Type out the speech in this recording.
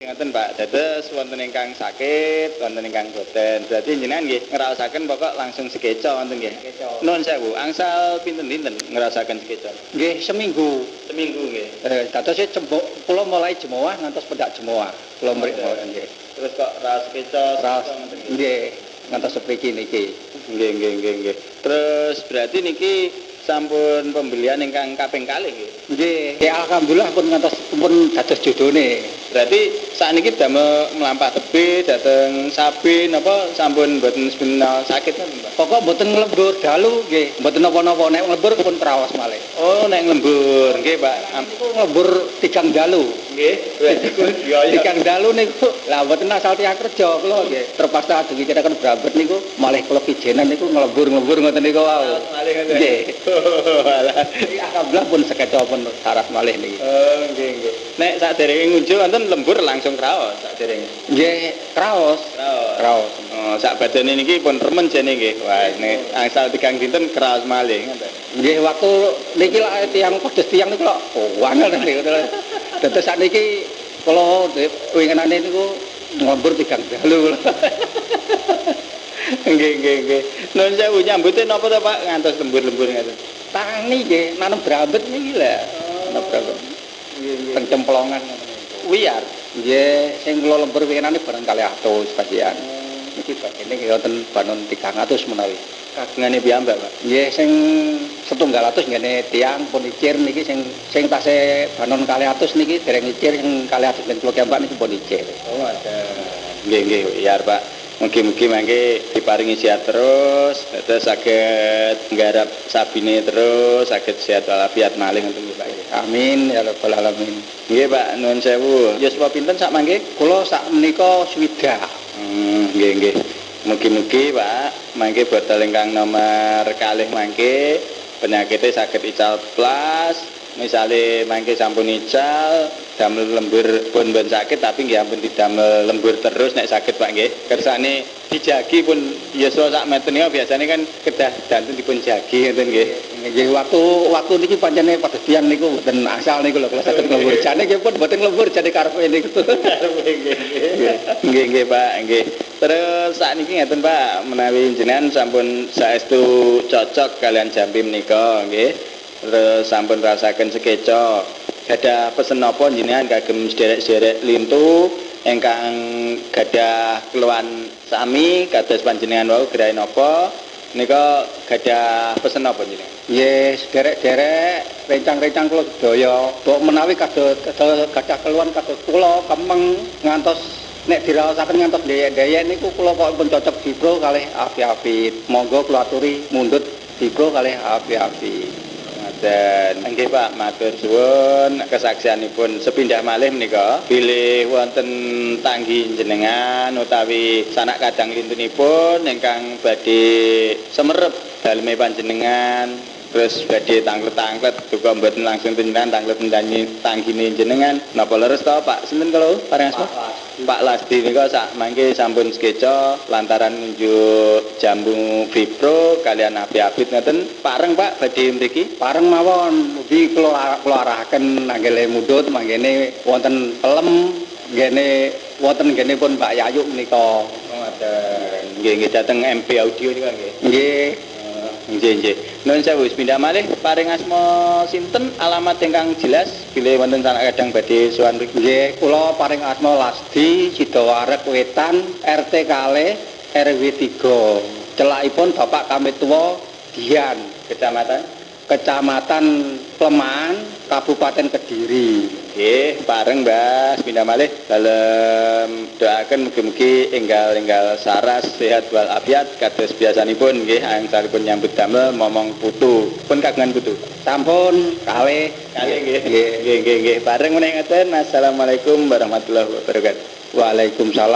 Ngoten Pak, dados wonten ingkang sakit, wonten ingkang boten. Berarti jenengan nggih ngraosaken pokok langsung sekeca wonten nggih. Nuwun sewu, angsal pinten-pinten ngraosaken sekeca? Nggih, seminggu. Seminggu nggih. Dados kula mulai jemoah ngantos pedak jemoah. Kula mriki nggih. Terus kok raos sekeca Raos ngoten nggih. nggih, ngantos sepriki niki. Nggih. Terus berarti niki sampun pembelian ingkang kaping kalih nggih. Nggih, alhamdulillah pun ngantos pun dados jodone. Berarti sakniki damel mlampah tebih dhateng Sabi napa sampun mboten sebenarnya sakit napa Mbak? Pokok mboten nglembur dalu nggih, mboten napa-napa nek nglembur pun kraos malih. Oh, nek lembur nggih Pak. Niku nglembur tigang dalu. Nggih, Tigang dalu niku lah mboten asal tiyang kerja kula nggih. Terpaksa aduh kiraken brabet niku malih kula kijenan niku nglembur ngoten niku wau. Malih ngoten. Nggih. Walah. Alhamdulillah pun sekeca pun syarat malih niki. Oh, nggih. Nek saderenge ngunjul wonten lembur langsung kraos saderenge. Nggih, kraos. Kraos. Oh, sak badane niki pun remen jene nggih. Wah, nek angsal tigang dinten kraos malih ngoten. Nggih, waktu niki lak tiyang pedes tiyang niku lho wangel niku. Dados sakniki kula winginane niku nglembur tigang dalu. Nggih. Nuwun sewu nyambute napa to Pak ngantos lembur-lembur ngoten. Tani nggih, nanem brambet niki lho. Nanem brambet. Nggih. Teng Cemplongan ngoten niku. Wiyar. Nggih, sing kula lembur winginane bareng 200 bagian. Niki bagene nggih wonten banon 300 menawi. Kagungane piyambak Pak. Nggih, sing 1.200 nggene tiyang pun icir niki sing tasih banon 200 niki dereng icir sing 200 ben kula kiambak niki pun icir. Oh, ada. Nggih, wiyar Pak. Mugi-mugi mangke diparingi sehat terus, dados saged nggarap sabine terus, saged sehat walafiat malih ngoten nggih Pak. Amin ya rabbal alamin. Nggih Pak, nuwun sewu. Yuswa pinten sak mangke? Kula sak menika swidak. Nggih. Mugi-mugi Pak, mangke botol ingkang nomor kalih mangke penyakitnya saged ical plus, misale mangke sampun ical damel lembur pun sakit tapi nggih ampun didamel lembur terus nek sakit Pak nggih. Kersane dijagi pun yuswa sak meten niku biasane kan kedah danten dipun jagi ngoten nggih. Nggih waktu niki pancene padha tiyang niku mboten asal niku lho kula saged nglembur. Jane nggih pun mboten nglembur jane karepe niku. Nggih Pak, nggih. Terus sakniki ngeten Pak, menawi jenengan sampun saestu cocok kalian Jambi menika nggih. Terus sampun rasaken sekeca. Gadah pesen napa jenengan kagem sederek-sederek lintu ingkang gadah keluhan sami kados panjenengan wau gerahe napa nika gadah pesen napa jenengan? Nggih, sederek-derek rencang-rencang kula sedaya. Mbok menawi gadah keluhan kados kula kemeng ngantos nek diraosaken ngantos ndayek-ndayek niku kula kok pun cocok dipro kalih api-api. Monggo kula aturi mundhut dipro kalih api-api. Dan nggih Pak, matur suwun kesaksianipun sepindah malih menika bilih wonten tanggi jenengan utawi sanak kadang lintunipun ingkang badhe semerep daleme panjenengan terus badhe tanglet-tanglet duka mboten langsung jenengan tanglet tanggine jenengan napa leres to Pak sinten kula paring asma Pak Lasdi nika sak mangke sampun sekeca lantaran nunjuk jambu Vipro kalian api-apit ngoten pareng Pak badhe mriki Pareng mawon mugi kula arahaken nanggele mundhut manggene wonten pelem wonten nggene pun Mbak Yayu menika. Oh ngaten nggih dhateng MP Audio nika nggih. Nggih. Nuwun sewu pindah malih paring asma sinten alamat ingkang jelas bilih wonten sanak kadang badhe sowan mriki. Nggih, kula paring asma Lasdi Sidawarek Wetan RT kalih RW 3. Celakipun Bapak Kamit Tuwa Dian, Kecamatan Pleman, Kabupaten Kediri. Nggih, pareng Mbah pindah malih dalem doaken mugi-mugi enggal saras sehat wal afiat kados biasanipun nggih angsalipun nyambut damel momong putu. Pun kagungan putu. Sampun kalih Nggih. Pareng meneh ngaten. Assalamualaikum warahmatullahi wabarakatuh. Waalaikumsalam.